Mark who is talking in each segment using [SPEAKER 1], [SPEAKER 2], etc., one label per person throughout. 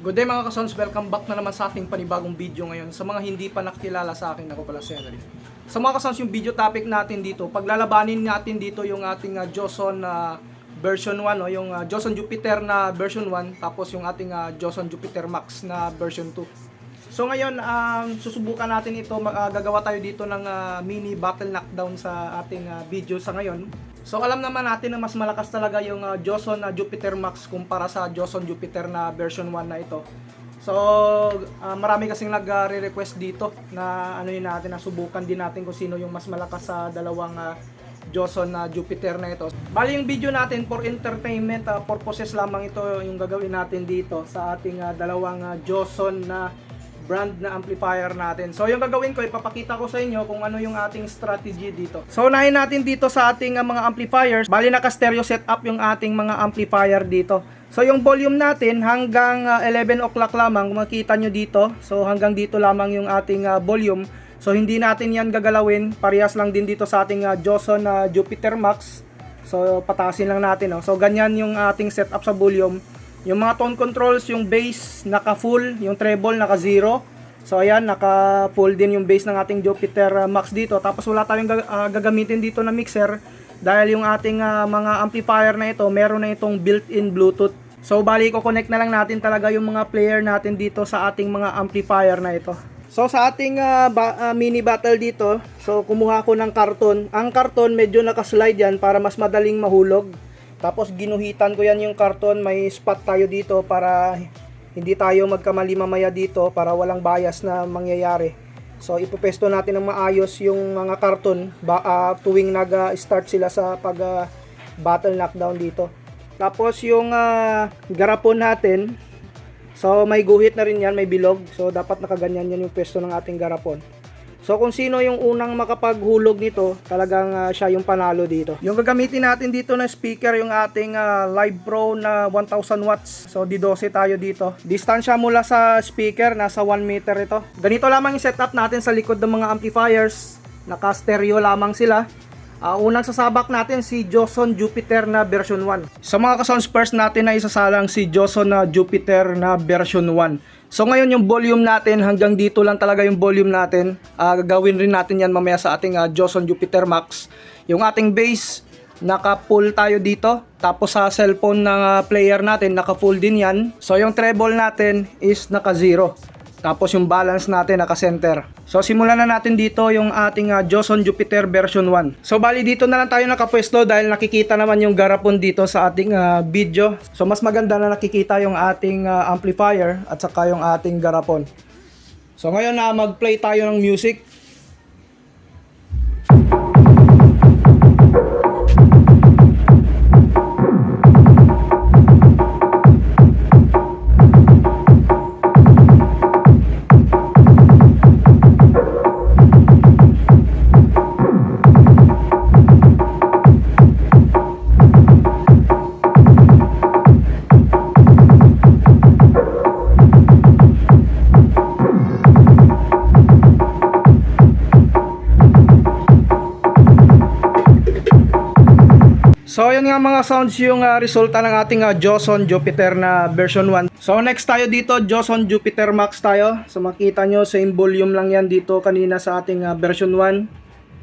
[SPEAKER 1] Good day mga kasons, welcome back na naman sa ating panibagong video ngayon. Sa mga hindi pa nakilala sa akin, ako pala si Henry. Sa mga kasons, yung video topic natin dito, paglalabanin natin dito yung ating Joson version 1, no? Yung Joson Jupiter na version 1, tapos yung ating Joson Jupiter Max na version 2. So ngayon, susubukan natin ito, gagawa tayo dito ng mini battle knockdown sa ating video sa ngayon. So alam naman natin na mas malakas talaga yung Joson Jupiter Max kumpara sa Joson Jupiter na version 1 na ito. So marami kasing nagre-request dito na ano yun natin, na subukan din natin kung sino yung mas malakas sa dalawang Joson Jupiter na ito. Bali yung video natin for entertainment purposes lamang ito yung gagawin natin dito sa ating dalawang Joson na brand na amplifier natin. So yung gagawin ko, ipapakita ko sa inyo kung ano yung ating strategy dito. So unahin natin dito sa ating mga amplifiers. Bali naka-stereo setup yung ating mga amplifier dito. So yung volume natin hanggang 11 o'clock lamang, kung makita nyo dito. So hanggang dito lamang yung ating volume. So hindi natin yan gagalawin. Parehas lang din dito sa ating Joson Jupiter Max. So patasin lang natin. So ganyan yung ating setup sa volume. Yung mga tone controls, yung bass naka-full, yung treble naka-0. So ayan, naka-full din yung bass ng ating Jupiter Max dito. Tapos wala tayong gagamitin dito na mixer dahil yung ating mga amplifier na ito, meron na itong built-in Bluetooth. So bali ko connect na lang natin talaga yung mga player natin dito sa ating mga amplifier na ito. So sa ating mini battle dito, so kumuha ko ng karton. Ang karton medyo naka-slide yan para mas madaling mahulog. Tapos ginuhitan ko yan yung karton, may spot tayo dito para hindi tayo magkamali mamaya dito, para walang bias na mangyayari. So ipupesto natin ng maayos yung mga karton tuwing nag-start sila sa pag battle knockdown dito. Tapos yung garapon natin, so may guhit na rin yan, may bilog. So dapat nakaganyan yan yung pesto ng ating garapon. So kung sino yung unang makapaghulog nito, talagang siya yung panalo dito. Yung gagamitin natin dito na speaker, yung ating Live Pro na 1000 watts. So di-12 tayo dito. Distansya mula sa speaker, nasa 1 meter ito. Ganito lamang yung setup natin sa likod ng mga amplifiers. Naka-stereo lamang sila. Unang sasabak natin si Joson Jupiter na version 1. Sa mga ka-sounds, first natin na isasalang si Joson na Jupiter na version 1. So ngayon yung volume natin, hanggang dito lang talaga yung volume natin. Gagawin rin natin yan mamaya sa ating Joson Jupiter Max. Yung ating bass, naka-full tayo dito. Tapos sa cellphone ng player natin, naka-full din yan. So yung treble natin is naka-0. Tapos yung balance natin naka-center. So simulan na natin dito yung ating Joson Jupiter version 1. So bali dito na lang tayo nakapwesto dahil nakikita naman yung garapon dito sa ating video. So mas maganda na nakikita yung ating amplifier at saka yung ating garapon. So ngayon na mag-play tayo ng music. So yun nga mga sounds yung resulta ng ating Joson Jupiter na version 1. So next tayo dito, Joson Jupiter Max tayo. So makita nyo, same volume lang yan dito kanina sa ating version 1.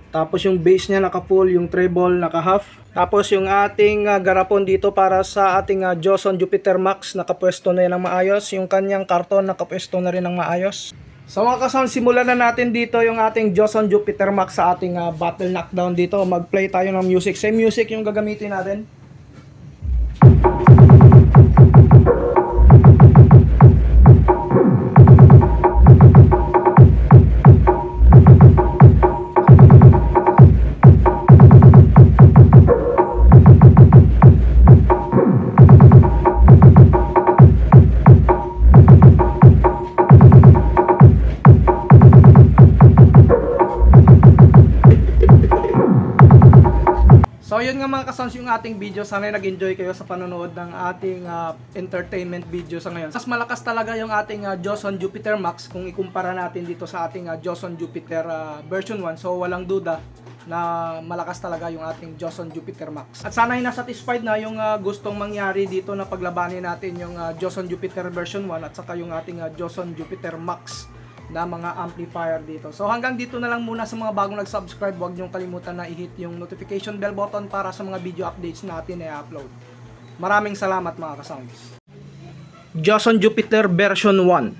[SPEAKER 1] Tapos yung bass nya naka-full, yung treble naka-half. Tapos yung ating garapon dito para sa ating Joson Jupiter Max, nakapwesto na yan ng maayos. Yung kanyang karton nakapwesto na rin ng maayos. So mga kasound, simulan na natin dito yung ating Joson Jupiter Max sa ating battle knockdown dito. Mag-play tayo ng music. Same music yung gagamitin natin. So yun nga mga kasons yung ating video. Sana nag-enjoy kayo sa panonood ng ating entertainment video sa ngayon. Mas malakas talaga yung ating Joson Jupiter Max kung ikumpara natin dito sa ating Joson Jupiter version 1. So walang duda, na malakas talaga yung ating Joson Jupiter Max. At sana ay nasatisfied na yung gustong mangyari dito na paglabanin natin yung Joson Jupiter version 1 at saka yung ating Joson Jupiter Max na mga amplifier dito. So hanggang dito na lang muna sa mga bagong nag-subscribe. Huwag niyong kalimutan na i-hit yung notification bell button para sa mga video updates natin na i-upload. Maraming salamat mga kasounds. Joson Jupiter version 1.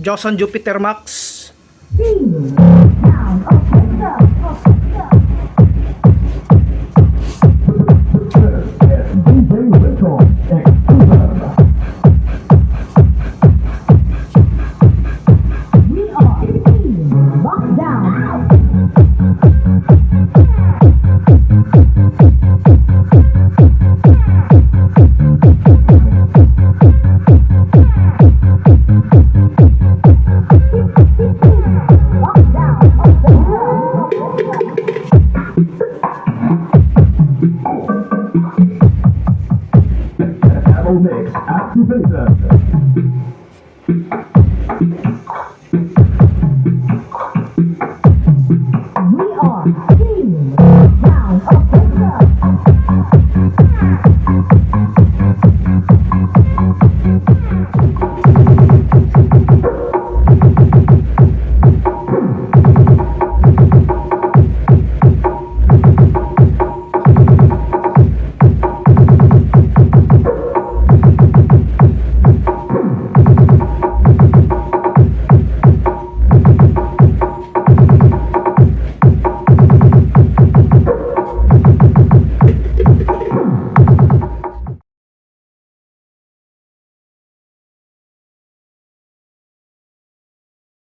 [SPEAKER 1] Joson Jupiter Max.